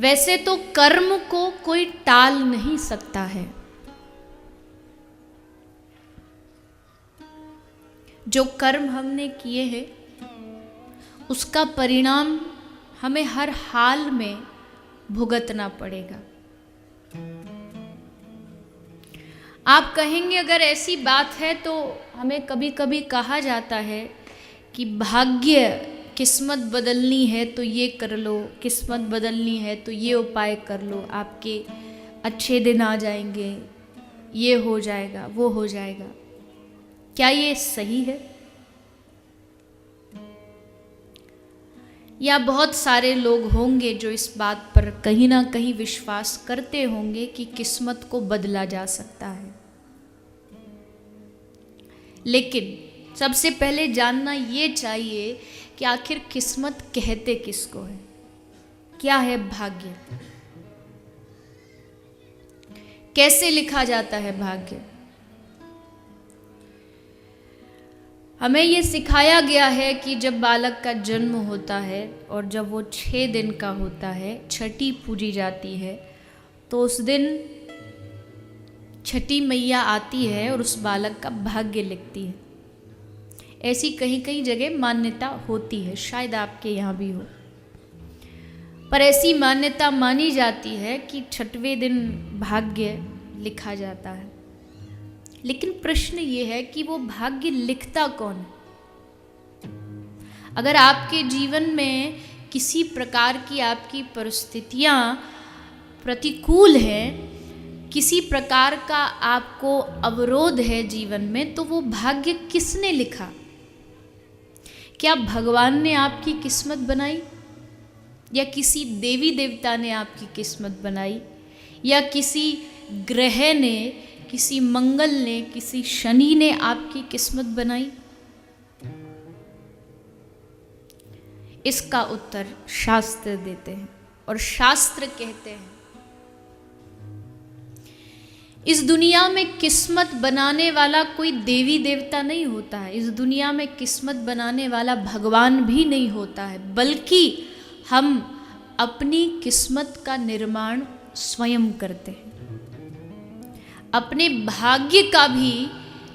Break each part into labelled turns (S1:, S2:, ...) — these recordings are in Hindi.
S1: वैसे तो कर्म को कोई टाल नहीं सकता है। जो कर्म हमने किए हैं उसका परिणाम हमें हर हाल में भुगतना पड़ेगा। आप कहेंगे अगर ऐसी बात है तो हमें कभी कभी कहा जाता है कि भाग्य, किस्मत बदलनी है तो ये कर लो, किस्मत बदलनी है तो ये उपाय कर लो, आपके अच्छे दिन आ जाएंगे, ये हो जाएगा, वो हो जाएगा। क्या ये सही है? या बहुत सारे लोग होंगे जो इस बात पर कहीं ना कहीं विश्वास करते होंगे कि किस्मत को बदला जा सकता है। लेकिन सबसे पहले जानना ये चाहिए कि आखिर किस्मत कहते किसको है? क्या है भाग्य? कैसे लिखा जाता है भाग्य? हमें ये सिखाया गया है कि जब बालक का जन्म होता है और जब वो 6 दिन का होता है, छठी पूजी जाती है, तो उस दिन छठी मैया आती है और उस बालक का भाग्य लिखती है। ऐसी कहीं कहीं जगह मान्यता होती है, शायद आपके यहाँ भी हो, पर ऐसी मान्यता मानी जाती है कि 6वें दिन भाग्य लिखा जाता है। लेकिन प्रश्न ये है कि वो भाग्य लिखता कौन है? अगर आपके जीवन में किसी प्रकार की आपकी परिस्थितियां प्रतिकूल हैं, किसी प्रकार का आपको अवरोध है जीवन में, तो वो भाग्य किसने लिखा? क्या भगवान ने आपकी किस्मत बनाई, या किसी देवी देवता ने आपकी किस्मत बनाई, या किसी ग्रह ने, किसी मंगल ने, किसी शनि ने आपकी किस्मत बनाई? इसका उत्तर शास्त्र देते हैं, और शास्त्र कहते हैं इस दुनिया में किस्मत बनाने वाला कोई देवी देवता नहीं होता है, इस दुनिया में किस्मत बनाने वाला भगवान भी नहीं होता है, बल्कि हम अपनी किस्मत का निर्माण स्वयं करते हैं। अपने भाग्य का भी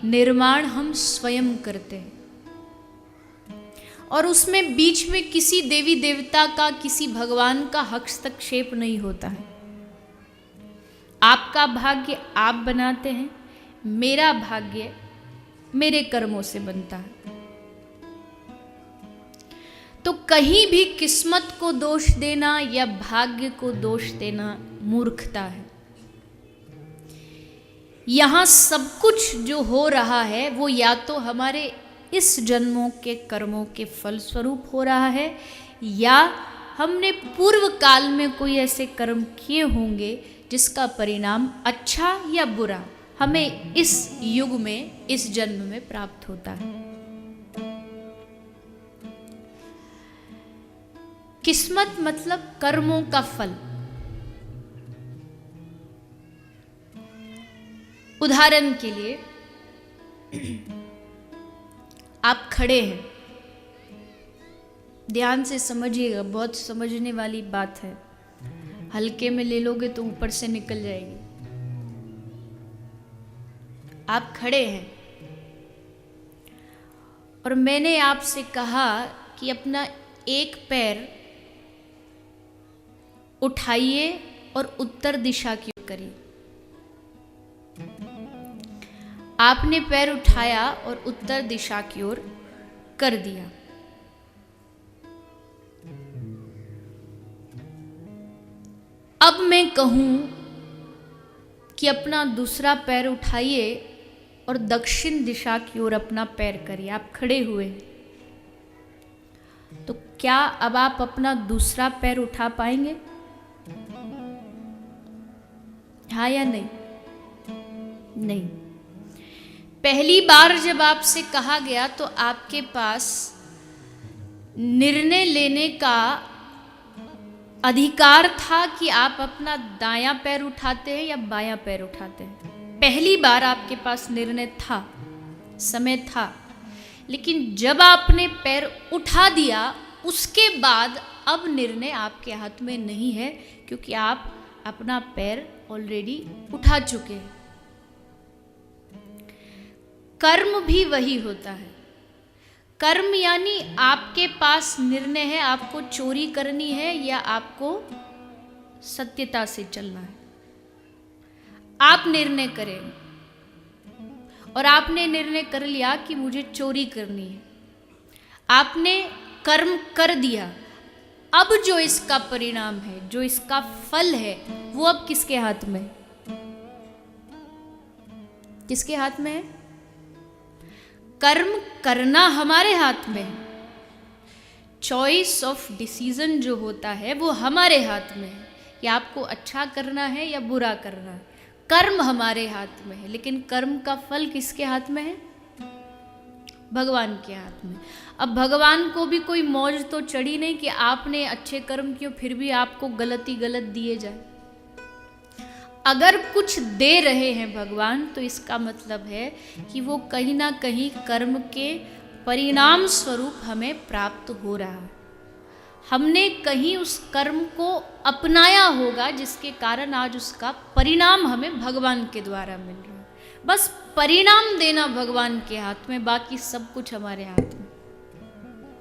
S1: निर्माण हम स्वयं करते हैं, और उसमें बीच में किसी देवी देवता का, किसी भगवान का हस्तक्षेप नहीं होता है। आपका भाग्य आप बनाते हैं, मेरा भाग्य मेरे कर्मों से बनता है। तो कहीं भी किस्मत को दोष देना या भाग्य को दोष देना मूर्खता है। यहाँ सब कुछ जो हो रहा है वो या तो हमारे इस जन्मों के कर्मों के फलस्वरूप हो रहा है, या हमने पूर्व काल में कोई ऐसे कर्म किए होंगे जिसका परिणाम अच्छा या बुरा हमें इस युग में, इस जन्म में प्राप्त होता है। किस्मत मतलब कर्मों का फल। उदाहरण के लिए आप खड़े हैं, ध्यान से समझिएगा, बहुत समझने वाली बात है, हल्के में ले लोगे तो ऊपर से निकल जाएगी। आप खड़े हैं और मैंने आपसे कहा कि अपना एक पैर उठाइए और उत्तर दिशा की ओर करिए। आपने पैर उठाया और उत्तर दिशा की ओर कर दिया। अब मैं कहूं कि अपना दूसरा पैर उठाइए और दक्षिण दिशा की ओर अपना पैर करिए। आप खड़े हुए, तो क्या अब आप अपना दूसरा पैर उठा पाएंगे? हाँ या नहीं? नहीं। पहली बार जब आपसे कहा गया तो आपके पास निर्णय लेने का अधिकार था कि आप अपना दायां पैर उठाते हैं या बायां पैर उठाते हैं। पहली बार आपके पास निर्णय था, समय था, लेकिन जब आपने पैर उठा दिया उसके बाद अब निर्णय आपके हाथ में नहीं है, क्योंकि आप अपना पैर ऑलरेडी उठा चुके हैं। कर्म भी वही होता है। कर्म यानी आपके पास निर्णय है, आपको चोरी करनी है या आपको सत्यता से चलना है। आप निर्णय करें, और आपने निर्णय कर लिया कि मुझे चोरी करनी है, आपने कर्म कर दिया। अब जो इसका परिणाम है, जो इसका फल है, वो अब किसके हाथ में है? किसके हाथ में है? कर्म करना हमारे हाथ में है। चॉइस ऑफ डिसीजन जो होता है वो हमारे हाथ में है, कि आपको अच्छा करना है या बुरा करना है। कर्म हमारे हाथ में है, लेकिन कर्म का फल किसके हाथ में है? भगवान के हाथ में। अब भगवान को भी कोई मौज तो चढ़ी नहीं कि आपने अच्छे कर्म किए फिर भी आपको गलत ही गलत दिए जाए। अगर कुछ दे रहे हैं भगवान, तो इसका मतलब है कि वो कहीं ना कहीं कर्म के परिणाम स्वरूप हमें प्राप्त हो रहा है। हमने कहीं उस कर्म को अपनाया होगा, जिसके कारण आज उसका परिणाम हमें भगवान के द्वारा मिल रहा है। बस परिणाम देना भगवान के हाथ में, बाकी सब कुछ हमारे हाथ में।